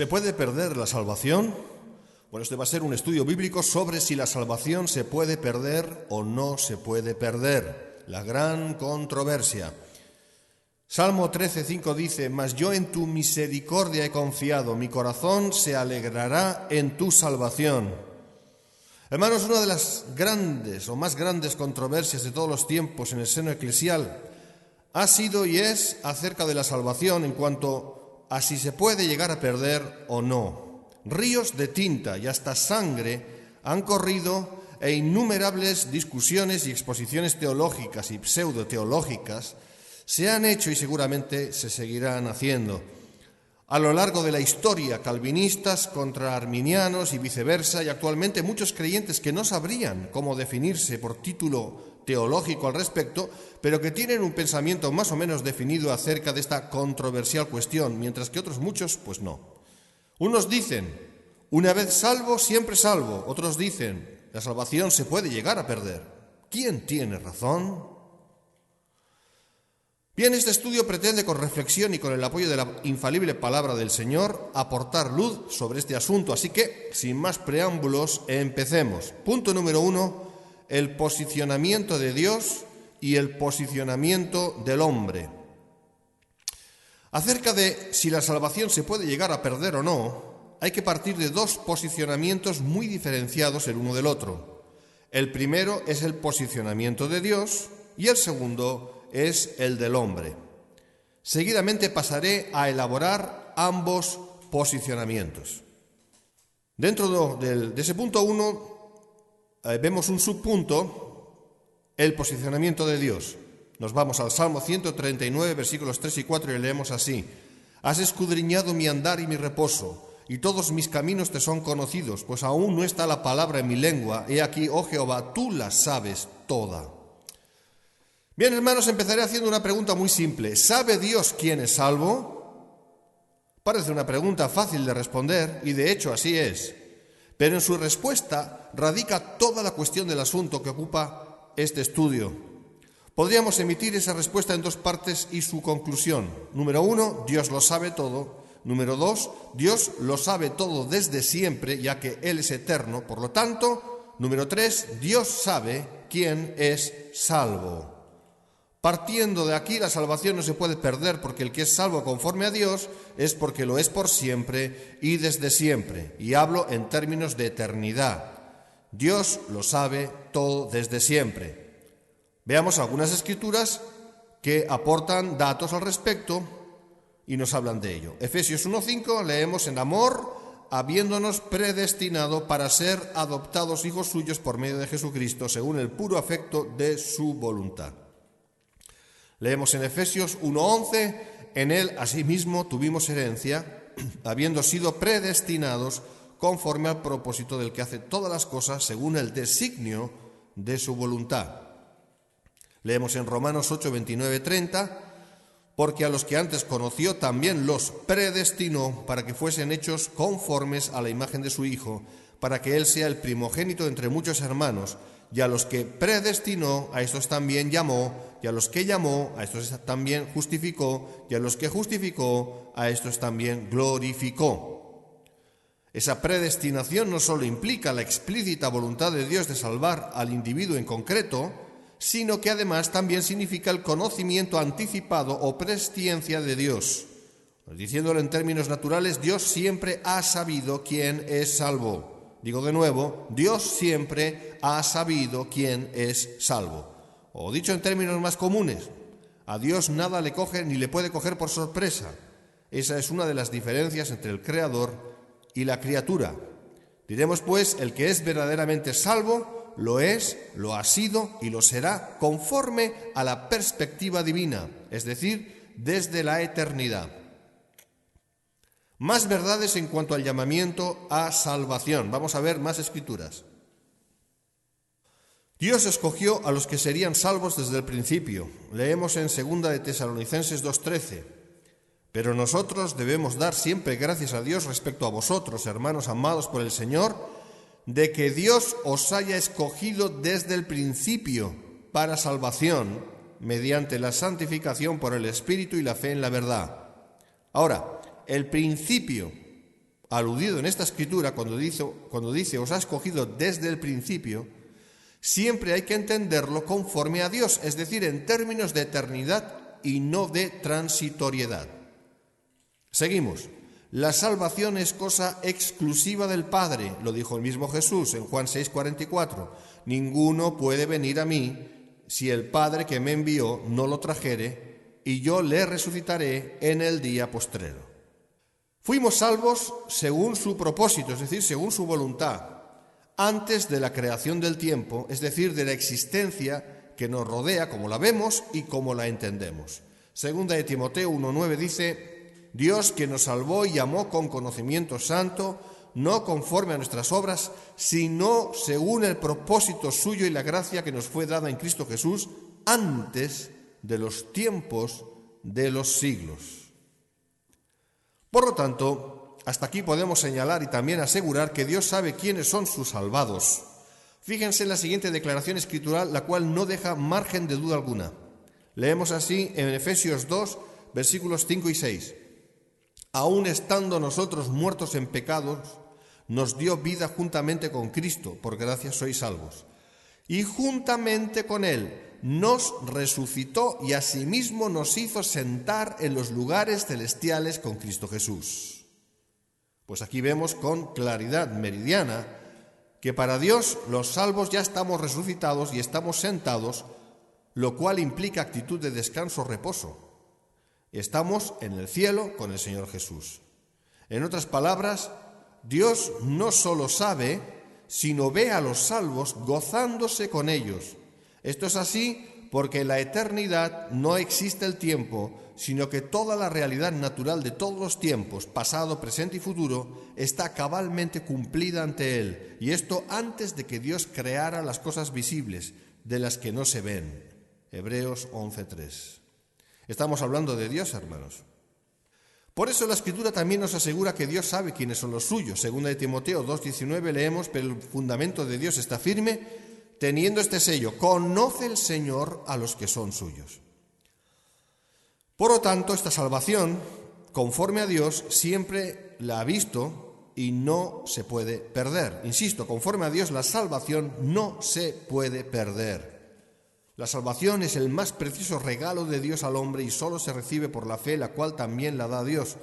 ¿Se puede perder la salvación? Bueno, este va a ser un estudio bíblico sobre si la salvación se puede perder o no se puede perder. La gran controversia. Salmo 13:5 dice: «Mas yo en tu misericordia he confiado, mi corazón se alegrará en tu salvación». Hermanos, una de las grandes o más grandes controversias de todos los tiempos en el seno eclesial ha sido y es acerca de la salvación en cuanto a si se puede llegar a perder o no. Ríos de tinta y hasta sangre han corrido e innumerables discusiones y exposiciones teológicas y pseudoteológicas se han hecho y seguramente se seguirán haciendo. A lo largo de la historia, calvinistas contra arminianos y viceversa, y actualmente muchos creyentes que no sabrían cómo definirse por título teológico al respecto, pero que tienen un pensamiento más o menos definido acerca de esta controversial cuestión, mientras que otros muchos, pues no. Unos dicen, una vez salvo, siempre salvo. Otros dicen, la salvación se puede llegar a perder. ¿Quién tiene razón? Bien, este estudio pretende, con reflexión y con el apoyo de la infalible palabra del Señor, aportar luz sobre este asunto. Así que, sin más preámbulos, empecemos. Punto número 1, el posicionamiento de Dios y el posicionamiento del hombre. Acerca de si la salvación se puede llegar a perder o no, hay que partir de dos posicionamientos muy diferenciados el uno del otro. El primero es el posicionamiento de Dios y el segundo es el del hombre. Seguidamente pasaré a elaborar ambos posicionamientos. Dentro de ese punto 1 vemos un subpunto, el posicionamiento de Dios. Nos vamos al Salmo 139, versículos 3 y 4 y leemos así: «Has escudriñado mi andar y mi reposo, y todos mis caminos te son conocidos, pues aún no está la palabra en mi lengua. He aquí, oh Jehová, tú la sabes toda». Bien, hermanos, empezaré haciendo una pregunta muy simple. ¿Sabe Dios quién es salvo? Parece una pregunta fácil de responder, y de hecho así es. Pero en su respuesta radica toda la cuestión del asunto que ocupa este estudio. Podríamos emitir esa respuesta en dos partes y su conclusión. Número 1, Dios lo sabe todo. Número 2, Dios lo sabe todo desde siempre, ya que Él es eterno. Por lo tanto, número 3, Dios sabe quién es salvo. Partiendo de aquí, la salvación no se puede perder, porque el que es salvo conforme a Dios es porque lo es por siempre y desde siempre. Y hablo en términos de eternidad. Dios lo sabe todo desde siempre. Veamos algunas escrituras que aportan datos al respecto y nos hablan de ello. Efesios 1:5 leemos: «En amor, habiéndonos predestinado para ser adoptados hijos suyos por medio de Jesucristo, según el puro afecto de su voluntad». Leemos en Efesios 1:11, «En él asimismo tuvimos herencia, habiendo sido predestinados conforme al propósito del que hace todas las cosas según el designio de su voluntad». Leemos en Romanos 8:29-30, «Porque a los que antes conoció también los predestinó para que fuesen hechos conformes a la imagen de su Hijo, para que él sea el primogénito entre muchos hermanos. Y a los que predestinó, a estos también llamó, y a los que llamó, a estos también justificó, y a los que justificó, a estos también glorificó». Esa predestinación no solo implica la explícita voluntad de Dios de salvar al individuo en concreto, sino que además también significa el conocimiento anticipado o presciencia de Dios. Diciéndolo en términos naturales, Dios siempre ha sabido quién es salvo. Digo de nuevo, Dios siempre ha sabido quién es salvo. O dicho en términos más comunes, a Dios nada le coge ni le puede coger por sorpresa. Esa es una de las diferencias entre el Creador y la criatura. Diremos pues, el que es verdaderamente salvo, lo es, lo ha sido y lo será conforme a la perspectiva divina, es decir, desde la eternidad. Más verdades en cuanto al llamamiento a salvación. Vamos a ver más escrituras. Dios escogió a los que serían salvos desde el principio. Leemos en 2 de Tesalonicenses 2:13. «Pero nosotros debemos dar siempre gracias a Dios respecto a vosotros, hermanos amados por el Señor, de que Dios os haya escogido desde el principio para salvación, mediante la santificación por el Espíritu y la fe en la verdad». Ahora, el principio aludido en esta escritura cuando dice os ha escogido desde el principio, siempre hay que entenderlo conforme a Dios, es decir, en términos de eternidad y no de transitoriedad. Seguimos. La salvación es cosa exclusiva del Padre, lo dijo el mismo Jesús en Juan 6:44. Ninguno puede venir a mí si el Padre que me envió no lo trajere, y yo le resucitaré en el día postrero. Fuimos salvos según su propósito, es decir, según su voluntad, antes de la creación del tiempo, es decir, de la existencia que nos rodea como la vemos y como la entendemos. Segunda de Timoteo 1:9 dice: Dios, que nos salvó y llamó con conocimiento santo, no conforme a nuestras obras, sino según el propósito suyo y la gracia que nos fue dada en Cristo Jesús antes de los tiempos de los siglos. Por lo tanto, hasta aquí podemos señalar y también asegurar que Dios sabe quiénes son sus salvados. Fíjense en la siguiente declaración escritural, la cual no deja margen de duda alguna. Leemos así en Efesios 2, versículos 5 y 6. Aun estando nosotros muertos en pecados, nos dio vida juntamente con Cristo, por gracia sois salvos. Y juntamente con Él nos resucitó y asimismo nos hizo sentar en los lugares celestiales con Cristo Jesús. Pues aquí vemos con claridad meridiana que para Dios los salvos ya estamos resucitados y estamos sentados, lo cual implica actitud de descanso, reposo. Estamos en el cielo con el Señor Jesús. En otras palabras, Dios no solo sabe, sino ve a los salvos gozándose con ellos. Esto es así porque en la eternidad no existe el tiempo, sino que toda la realidad natural de todos los tiempos, pasado, presente y futuro, está cabalmente cumplida ante Él. Y esto antes de que Dios creara las cosas visibles, de las que no se ven. Hebreos 11:3. Estamos hablando de Dios, hermanos. Por eso la Escritura también nos asegura que Dios sabe quiénes son los suyos. Segunda de Timoteo 2:19 leemos: pero el fundamento de Dios está firme, teniendo este sello: conoce el Señor a los que son suyos. Por lo tanto, esta salvación, conforme a Dios, siempre la ha visto y no se puede perder. Insisto, conforme a Dios, la salvación no se puede perder. La salvación es el más precioso regalo de Dios al hombre y solo se recibe por la fe, la cual también la da Dios.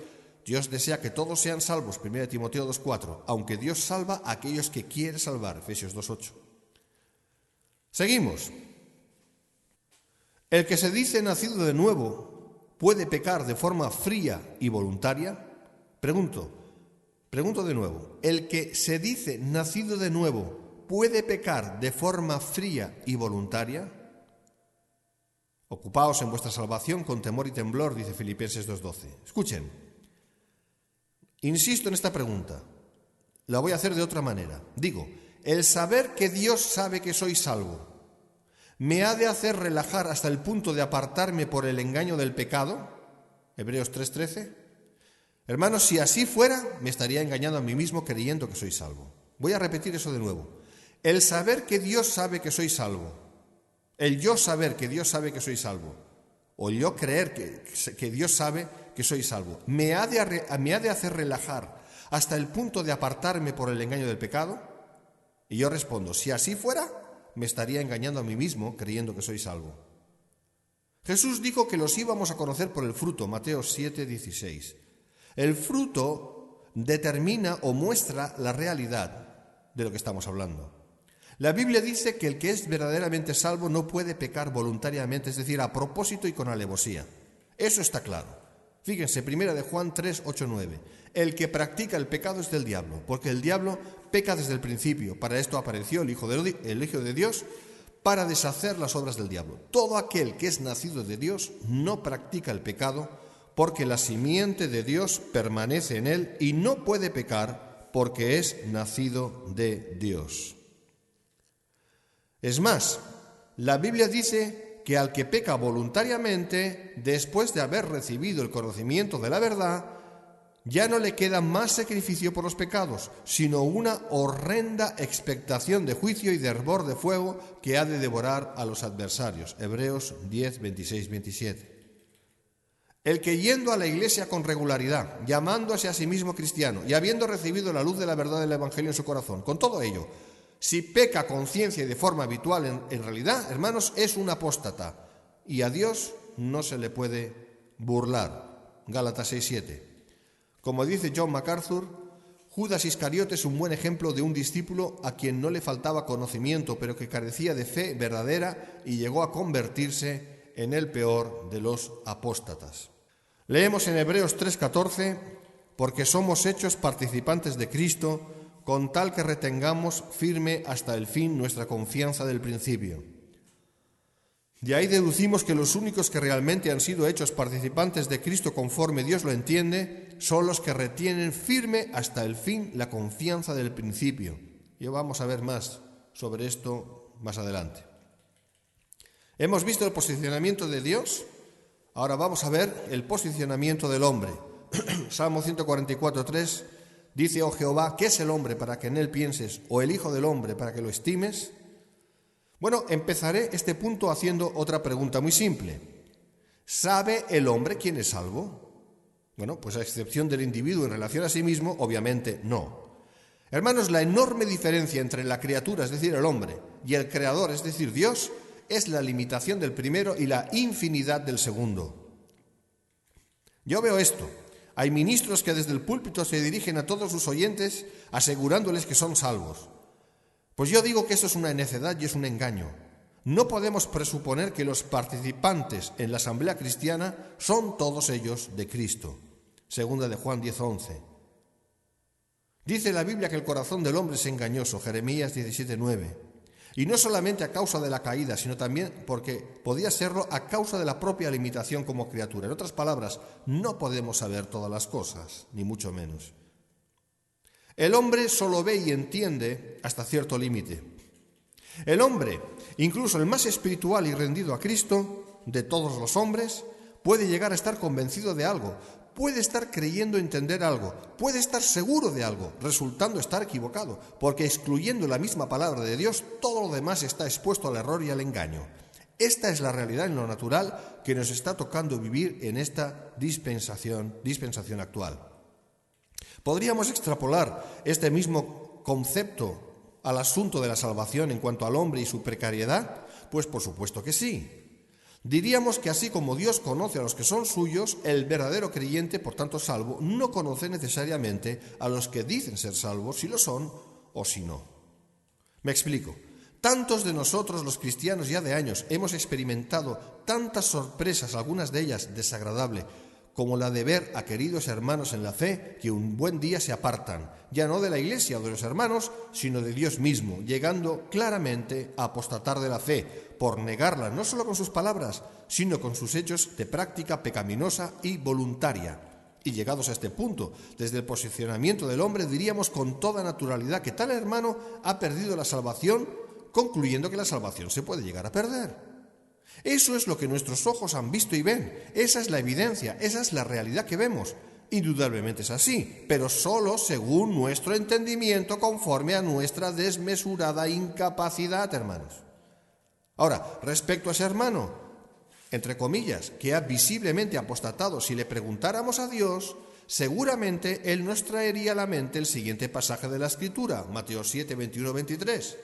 Dios desea que todos sean salvos, 1 Timoteo 2:4, aunque Dios salva a aquellos que quiere salvar, Efesios 2:8. Seguimos. El que se dice nacido de nuevo puede pecar de forma fría y voluntaria. Pregunto de nuevo, ¿el que se dice nacido de nuevo puede pecar de forma fría y voluntaria? Ocupaos en vuestra salvación con temor y temblor, dice Filipenses 2:12. Escuchen, insisto en esta pregunta, la voy a hacer de otra manera. Digo, el saber que Dios sabe que soy salvo, ¿me ha de hacer relajar hasta el punto de apartarme por el engaño del pecado? Hebreos 3:13. Hermanos, si así fuera, me estaría engañando a mí mismo creyendo que soy salvo. Voy a repetir eso de nuevo. El saber que Dios sabe que soy salvo, el yo saber que Dios sabe que soy salvo, o el yo creer que Dios sabe que soy salvo, ¿me ha de hacer relajar hasta el punto de apartarme por el engaño del pecado? Y yo respondo, si así fuera, me estaría engañando a mí mismo creyendo que soy salvo. Jesús dijo que los íbamos a conocer por el fruto, Mateo 7:16. El fruto determina o muestra la realidad de lo que estamos hablando. La Biblia dice que el que es verdaderamente salvo no puede pecar voluntariamente, es decir, a propósito y con alevosía. Eso está claro. Fíjense, 1 de Juan 3:8-9. El que practica el pecado es del diablo, porque el diablo peca desde el principio. Para esto apareció el Hijo de Dios, para deshacer las obras del diablo. Todo aquel que es nacido de Dios no practica el pecado, porque la simiente de Dios permanece en él y no puede pecar porque es nacido de Dios. Es más, la Biblia dice que al que peca voluntariamente, después de haber recibido el conocimiento de la verdad, ya no le queda más sacrificio por los pecados, sino una horrenda expectación de juicio y de hervor de fuego que ha de devorar a los adversarios. Hebreos 10, 26, 27. El que yendo a la iglesia con regularidad, llamándose a sí mismo cristiano y habiendo recibido la luz de la verdad del Evangelio en su corazón, con todo ello, si peca a conciencia y de forma habitual en realidad, hermanos, es un apóstata y a Dios no se le puede burlar. Gálatas 6:7. Como dice John MacArthur, Judas Iscariote es un buen ejemplo de un discípulo a quien no le faltaba conocimiento, pero que carecía de fe verdadera y llegó a convertirse en el peor de los apóstatas. Leemos en Hebreos 3:14, porque somos hechos participantes de Cristo, con tal que retengamos firme hasta el fin nuestra confianza del principio. De ahí deducimos que los únicos que realmente han sido hechos participantes de Cristo conforme Dios lo entiende, son los que retienen firme hasta el fin la confianza del principio. Y vamos a ver más sobre esto más adelante. Hemos visto el posicionamiento de Dios, ahora vamos a ver el posicionamiento del hombre. Salmo 144:3 dice: oh Jehová, ¿qué es el hombre para que en él pienses? ¿O el hijo del hombre para que lo estimes? Bueno, empezaré este punto haciendo otra pregunta muy simple. ¿Sabe el hombre quién es salvo? Bueno, pues a excepción del individuo en relación a sí mismo, obviamente no. Hermanos, la enorme diferencia entre la criatura, es decir, el hombre, y el creador, es decir, Dios, es la limitación del primero y la infinidad del segundo. Yo veo esto. Hay ministros que desde el púlpito se dirigen a todos sus oyentes asegurándoles que son salvos. Pues yo digo que eso es una necedad y es un engaño. No podemos presuponer que los participantes en la asamblea cristiana son todos ellos de Cristo. Segunda de Juan 10:11. Dice la Biblia que el corazón del hombre es engañoso, Jeremías 17:9. Y no solamente a causa de la caída, sino también porque podía serlo a causa de la propia limitación como criatura. En otras palabras, no podemos saber todas las cosas, ni mucho menos. El hombre solo ve y entiende hasta cierto límite. El hombre, incluso el más espiritual y rendido a Cristo, de todos los hombres, puede llegar a estar convencido de algo, puede estar creyendo entender algo, puede estar seguro de algo, resultando estar equivocado, porque excluyendo la misma palabra de Dios, todo lo demás está expuesto al error y al engaño. Esta es la realidad en lo natural que nos está tocando vivir en esta dispensación actual. ¿Podríamos extrapolar este mismo concepto al asunto de la salvación en cuanto al hombre y su precariedad? Pues por supuesto que sí. Diríamos que así como Dios conoce a los que son suyos, el verdadero creyente, por tanto salvo, no conoce necesariamente a los que dicen ser salvos, si lo son o si no. Me explico. Tantos de nosotros, los cristianos, ya de años, hemos experimentado tantas sorpresas, algunas de ellas desagradables, como la de ver a queridos hermanos en la fe que un buen día se apartan, ya no de la iglesia o de los hermanos, sino de Dios mismo, llegando claramente a apostatar de la fe, por negarla no solo con sus palabras, sino con sus hechos de práctica pecaminosa y voluntaria. Y llegados a este punto, desde el posicionamiento del hombre, diríamos con toda naturalidad que tal hermano ha perdido la salvación, concluyendo que la salvación se puede llegar a perder. Eso es lo que nuestros ojos han visto y ven. Esa es la evidencia, esa es la realidad que vemos. Indudablemente es así, pero solo según nuestro entendimiento, conforme a nuestra desmesurada incapacidad, hermanos. Ahora, respecto a ese hermano, entre comillas, que ha visiblemente apostatado, si le preguntáramos a Dios, seguramente Él nos traería a la mente el siguiente pasaje de la Escritura, Mateo 7, 21-23.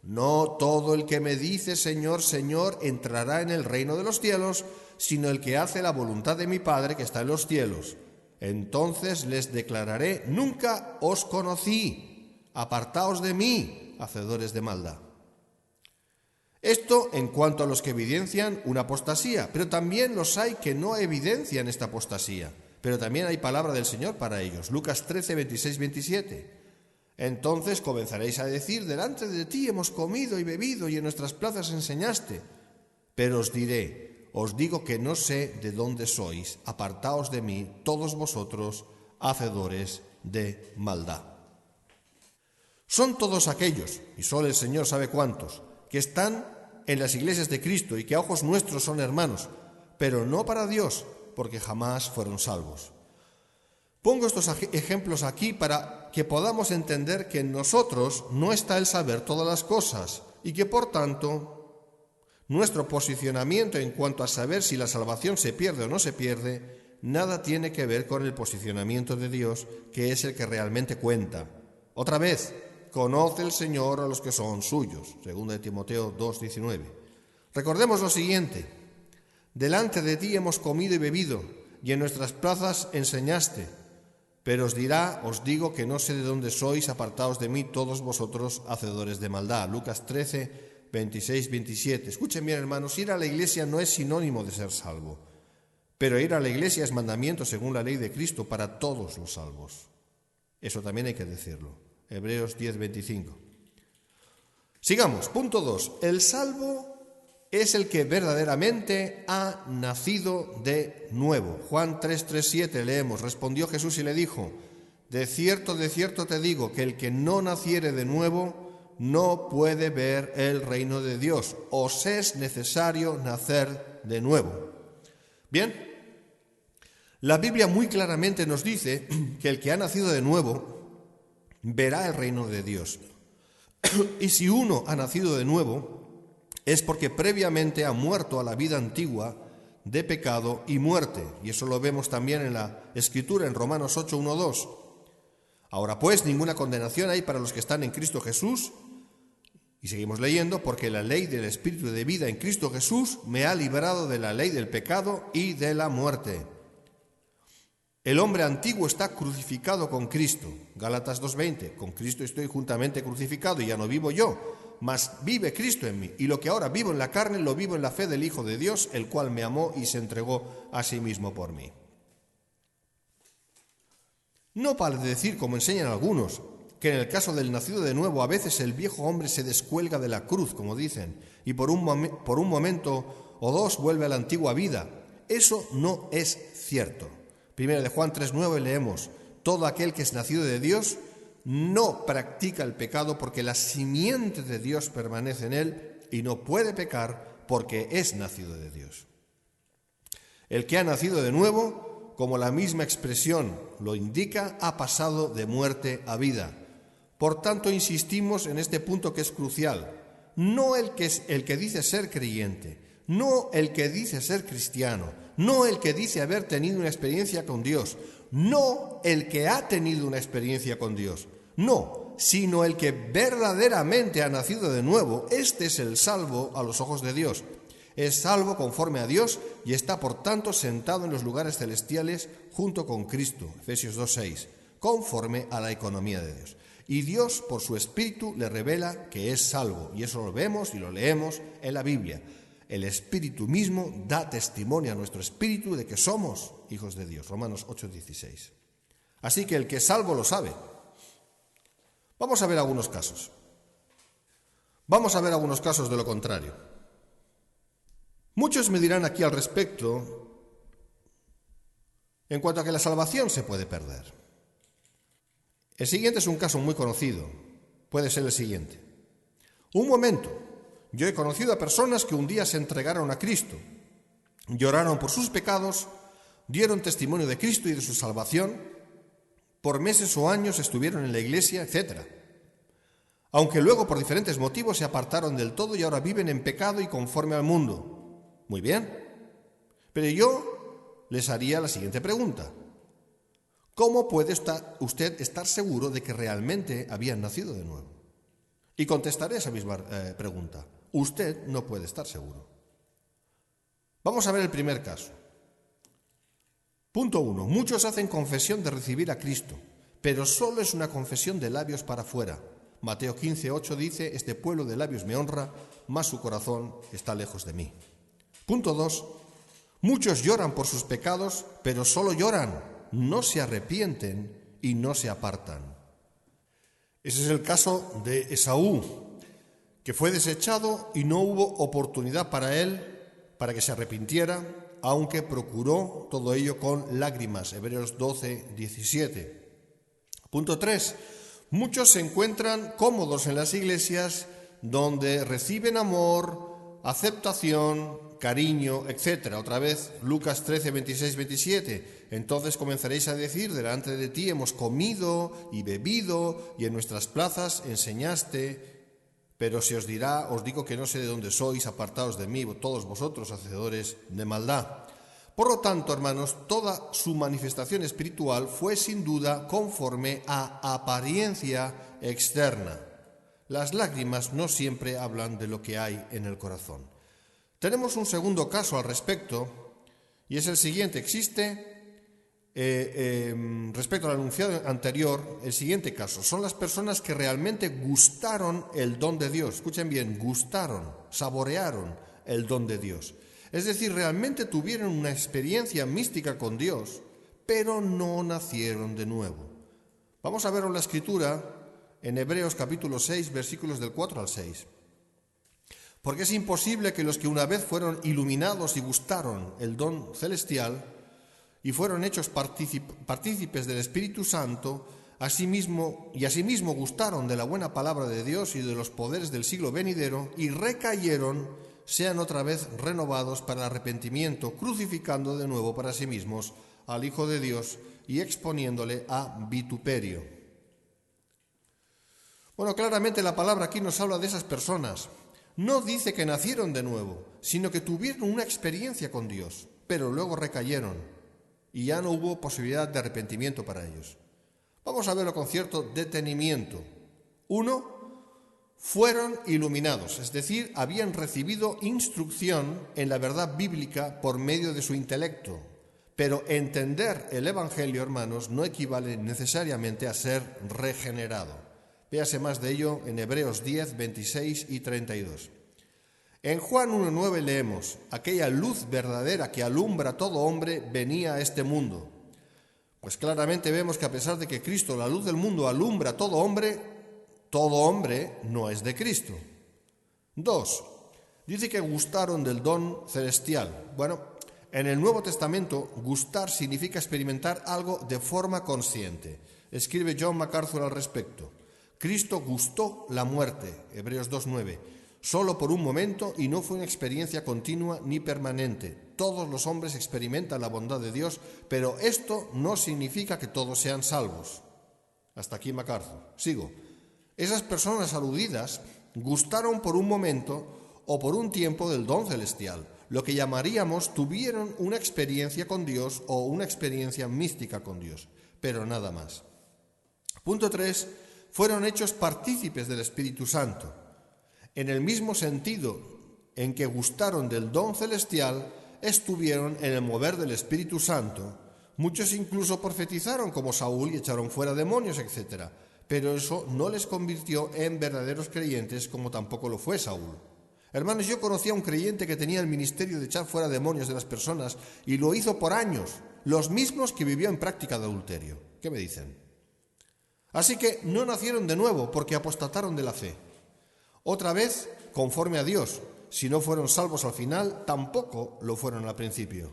No todo el que me dice Señor, Señor, entrará en el reino de los cielos, sino el que hace la voluntad de mi Padre que está en los cielos. Entonces les declararé, nunca os conocí, apartaos de mí, hacedores de maldad. Esto en cuanto a los que evidencian una apostasía, pero también los hay que no evidencian esta apostasía. Pero también hay palabra del Señor para ellos. Lucas 13, 26, 27. Entonces comenzaréis a decir, delante de ti hemos comido y bebido y en nuestras plazas enseñaste. Pero os diré, os digo que no sé de dónde sois, apartaos de mí, todos vosotros, hacedores de maldad. Son todos aquellos, y solo el Señor sabe cuántos, que están en las iglesias de Cristo y que a ojos nuestros son hermanos, pero no para Dios, porque jamás fueron salvos. Pongo estos ejemplos aquí para que podamos entender que en nosotros no está el saber todas las cosas y que, por tanto, nuestro posicionamiento en cuanto a saber si la salvación se pierde o no se pierde nada tiene que ver con el posicionamiento de Dios, que es el que realmente cuenta. Otra vez, conoce el Señor a los que son suyos. 2 Timoteo 2:19. Recordemos lo siguiente: delante de ti hemos comido y bebido, y en nuestras plazas enseñaste. Pero os digo que no sé de dónde sois, apartaos de mí todos vosotros hacedores de maldad. Lucas 13, 26, 27. Escuchen bien, hermanos, ir a la iglesia no es sinónimo de ser salvo, pero ir a la iglesia es mandamiento según la ley de Cristo para todos los salvos. Eso también hay que decirlo. Hebreos 10, 25. Sigamos, punto 2. El salvo es el que verdaderamente ha nacido de nuevo. Juan 3:7 leemos: respondió Jesús y le dijo: de cierto te digo, que el que no naciere de nuevo no puede ver el reino de Dios. Os es necesario nacer de nuevo. Bien, la Biblia muy claramente nos dice que el que ha nacido de nuevo verá el reino de Dios. Y si uno ha nacido de nuevo, es porque previamente ha muerto a la vida antigua de pecado y muerte. Y eso lo vemos también en la Escritura, en Romanos 8, 1, 2. Ahora pues, ninguna condenación hay para los que están en Cristo Jesús. Y seguimos leyendo: porque la ley del Espíritu de vida en Cristo Jesús me ha librado de la ley del pecado y de la muerte. El hombre antiguo está crucificado con Cristo. Gálatas 2:20. Con Cristo estoy juntamente crucificado y ya no vivo yo, mas vive Cristo en mí. Y lo que ahora vivo en la carne, lo vivo en la fe del Hijo de Dios, el cual me amó y se entregó a sí mismo por mí. No vale decir, como enseñan algunos, que en el caso del nacido de nuevo a veces el viejo hombre se descuelga de la cruz, como dicen, y por un momento o dos vuelve a la antigua vida. Eso no es cierto. Primera de Juan 3:9 leemos: todo aquel que es nacido de Dios no practica el pecado, porque la simiente de Dios permanece en él y no puede pecar porque es nacido de Dios. El que ha nacido de nuevo, como la misma expresión lo indica, ha pasado de muerte a vida. Por tanto, insistimos en este punto que es crucial. No el que dice ser creyente, no el que dice ser cristiano, no el que dice haber tenido una experiencia con Dios, no el que ha tenido una experiencia con Dios, no, sino el que verdaderamente ha nacido de nuevo. Este es el salvo a los ojos de Dios. Es salvo conforme a Dios y está por tanto sentado en los lugares celestiales junto con Cristo. Efesios 2:6, conforme a la economía de Dios. Y Dios, por su Espíritu, le revela que es salvo. Y eso lo vemos y lo leemos en la Biblia. El Espíritu mismo da testimonio a nuestro espíritu de que somos hijos de Dios. Romanos 8:16. Así que el que es salvo lo sabe. Vamos a ver algunos casos. Vamos a ver algunos casos de lo contrario. Muchos me dirán aquí al respecto en cuanto a que la salvación se puede perder. El siguiente es un caso muy conocido. Puede ser el siguiente. Un momento. Yo he conocido a personas que un día se entregaron a Cristo, lloraron por sus pecados, dieron testimonio de Cristo y de su salvación, por meses o años estuvieron en la iglesia, etc. Aunque luego por diferentes motivos se apartaron del todo y ahora viven en pecado y conforme al mundo. Muy bien. Pero yo les haría la siguiente pregunta. ¿Cómo puede usted estar seguro de que realmente habían nacido de nuevo? Y contestaré esa misma pregunta. Usted no puede estar seguro. Vamos a ver el primer caso. Punto 1. Muchos hacen confesión de recibir a Cristo, pero solo es una confesión de labios para afuera. Mateo 15:8 dice: este pueblo de labios me honra, mas su corazón está lejos de mí. Punto 2. Muchos lloran por sus pecados, pero solo lloran, no se arrepienten y no se apartan. Ese es el caso de Esaú, que fue desechado y no hubo oportunidad para él para que se arrepintiera, aunque procuró todo ello con lágrimas. Hebreos 12:17. Punto 3. Muchos se encuentran cómodos en las iglesias donde reciben amor, aceptación, cariño, etc. Otra vez, Lucas 13:26-27. Entonces comenzaréis a decir: delante de ti hemos comido y bebido, y en nuestras plazas enseñaste. Pero se os dirá: os digo que no sé de dónde sois, apartaos de mí, todos vosotros hacedores de maldad. Por lo tanto, hermanos, toda su manifestación espiritual fue sin duda conforme a apariencia externa. Las lágrimas no siempre hablan de lo que hay en el corazón. Tenemos un segundo caso al respecto, y es el siguiente. Existe, respecto al enunciado anterior, el siguiente caso. Son las personas que realmente gustaron el don de Dios. Escuchen bien, gustaron, saborearon el don de Dios. Es decir, realmente tuvieron una experiencia mística con Dios, pero no nacieron de nuevo. Vamos a ver en la Escritura, en Hebreos capítulo 6, versículos del 4 al 6. Porque es imposible que los que una vez fueron iluminados y gustaron el don celestial y fueron hechos partícipes del Espíritu Santo, asimismo gustaron de la buena palabra de Dios y de los poderes del siglo venidero y recayeron, sean otra vez renovados para el arrepentimiento, crucificando de nuevo para sí mismos al Hijo de Dios y exponiéndole a vituperio. Bueno, claramente la palabra aquí nos habla de esas personas. No dice que nacieron de nuevo, sino que tuvieron una experiencia con Dios, pero luego recayeron y ya no hubo posibilidad de arrepentimiento para ellos. Vamos a verlo con cierto detenimiento. 1. Fueron iluminados, es decir, habían recibido instrucción en la verdad bíblica por medio de su intelecto. Pero entender el Evangelio, hermanos, no equivale necesariamente a ser regenerado. Véase más de ello en Hebreos 10, 26 y 32. En Juan 1:9 leemos: aquella luz verdadera que alumbra a todo hombre venía a este mundo. Pues claramente vemos que a pesar de que Cristo, la luz del mundo, alumbra a todo hombre no es de Cristo. 2. Dice que gustaron del don celestial. Bueno, en el Nuevo Testamento, gustar significa experimentar algo de forma consciente. Escribe John MacArthur al respecto. Cristo gustó la muerte, Hebreos 2:9, solo por un momento y no fue una experiencia continua ni permanente. Todos los hombres experimentan la bondad de Dios, pero esto no significa que todos sean salvos. Hasta aquí MacArthur. Sigo. Esas personas aludidas gustaron por un momento o por un tiempo del don celestial, lo que llamaríamos tuvieron una experiencia con Dios o una experiencia mística con Dios, pero nada más. Punto 3. Fueron hechos partícipes del Espíritu Santo. En el mismo sentido en que gustaron del don celestial, estuvieron en el mover del Espíritu Santo. Muchos incluso profetizaron como Saúl y echaron fuera demonios, etc. Pero eso no les convirtió en verdaderos creyentes, como tampoco lo fue Saúl. Hermanos, yo conocí a un creyente que tenía el ministerio de echar fuera demonios de las personas y lo hizo por años, los mismos que vivió en práctica de adulterio. ¿Qué me dicen? Así que no nacieron de nuevo porque apostataron de la fe. Otra vez, conforme a Dios, si no fueron salvos al final, tampoco lo fueron al principio.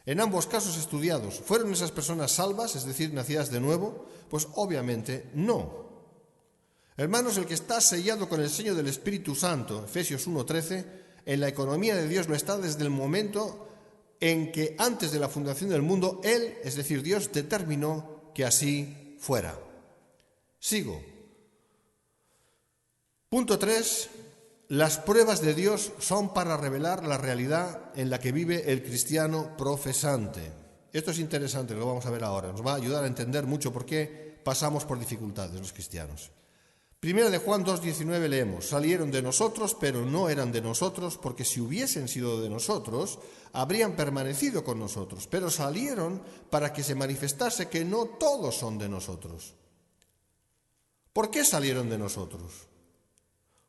En ambos casos estudiados, ¿fueron esas personas salvas, es decir, nacidas de nuevo? Pues obviamente no. Hermanos, el que está sellado con el sello del Espíritu Santo, Efesios 1:13, en la economía de Dios lo está desde el momento en que antes de la fundación del mundo, Él, es decir, Dios, determinó que así fuera. Sigo. Punto 3. Las pruebas de Dios son para revelar la realidad en la que vive el cristiano profesante. Esto es interesante, lo vamos a ver ahora. Nos va a ayudar a entender mucho por qué pasamos por dificultades los cristianos. Primera de Juan 2:19 leemos: salieron de nosotros, pero no eran de nosotros, porque si hubiesen sido de nosotros, habrían permanecido con nosotros. Pero salieron para que se manifestase que no todos son de nosotros. ¿Por qué salieron de nosotros?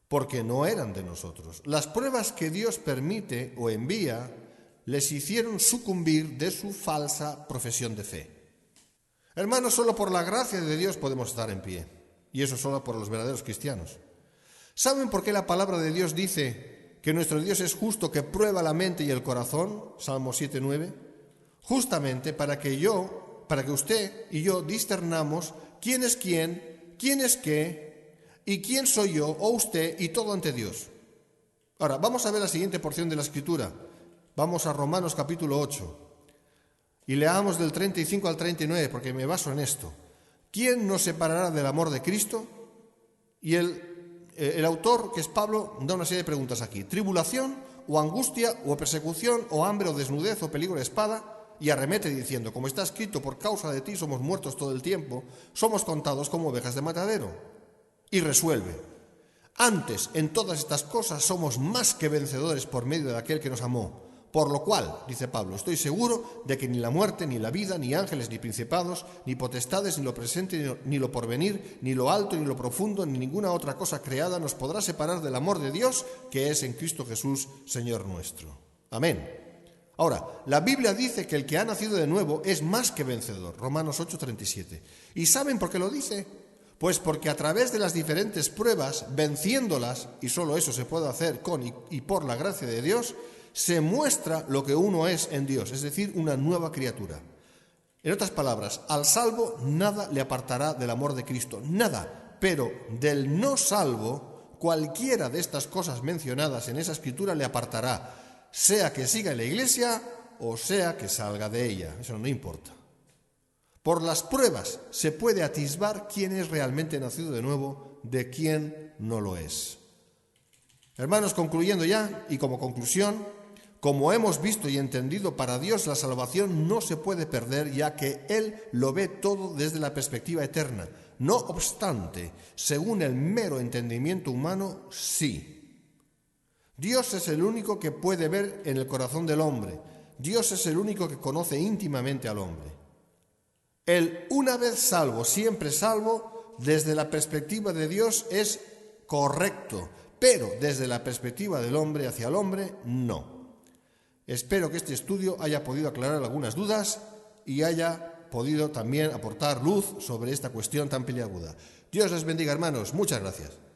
Porque no eran de nosotros. Las pruebas que Dios permite o envía les hicieron sucumbir de su falsa profesión de fe. Hermanos, solo por la gracia de Dios podemos estar en pie, y eso solo por los verdaderos cristianos. ¿Saben por qué la palabra de Dios dice que nuestro Dios es justo, que prueba la mente y el corazón? Salmo 7:9. Justamente para que usted y yo discernamos quién es quién, quién es qué, ¿y quién soy yo o usted y todo ante Dios? Ahora, vamos a ver la siguiente porción de la Escritura. Vamos a Romanos capítulo 8 y leamos del 35 al 39 porque me baso en esto. ¿Quién nos separará del amor de Cristo? Y el autor, que es Pablo, da una serie de preguntas aquí. ¿Tribulación o angustia, o persecución, o hambre, o desnudez, o peligro de espada, y arremete diciendo, como está escrito, por causa de ti somos muertos todo el tiempo, somos contados como ovejas de matadero. Y resuelve, antes en todas estas cosas somos más que vencedores por medio de aquel que nos amó. Por lo cual, dice Pablo, estoy seguro de que ni la muerte, ni la vida, ni ángeles, ni principados, ni potestades, ni lo presente, ni lo porvenir, ni lo alto, ni lo profundo, ni ninguna otra cosa creada nos podrá separar del amor de Dios que es en Cristo Jesús, Señor nuestro. Amén. Ahora, la Biblia dice que el que ha nacido de nuevo es más que vencedor, Romanos 8:37. ¿Y saben por qué lo dice? Pues porque a través de las diferentes pruebas, venciéndolas, y solo eso se puede hacer con y por la gracia de Dios, se muestra lo que uno es en Dios, es decir, una nueva criatura. En otras palabras, al salvo nada le apartará del amor de Cristo, nada, pero del no salvo, cualquiera de estas cosas mencionadas en esa escritura le apartará, sea que siga en la iglesia o sea que salga de ella, eso no importa. Por las pruebas se puede atisbar quién es realmente nacido de nuevo de quién no lo es. Hermanos, concluyendo ya, y como conclusión, como hemos visto y entendido, para Dios la salvación no se puede perder, ya que Él lo ve todo desde la perspectiva eterna. No obstante, según el mero entendimiento humano, sí. Dios es el único que puede ver en el corazón del hombre. Dios es el único que conoce íntimamente al hombre. El una vez salvo, siempre salvo, desde la perspectiva de Dios es correcto, pero desde la perspectiva del hombre hacia el hombre, no. Espero que este estudio haya podido aclarar algunas dudas y haya podido también aportar luz sobre esta cuestión tan peliaguda. Dios les bendiga, hermanos. Muchas gracias.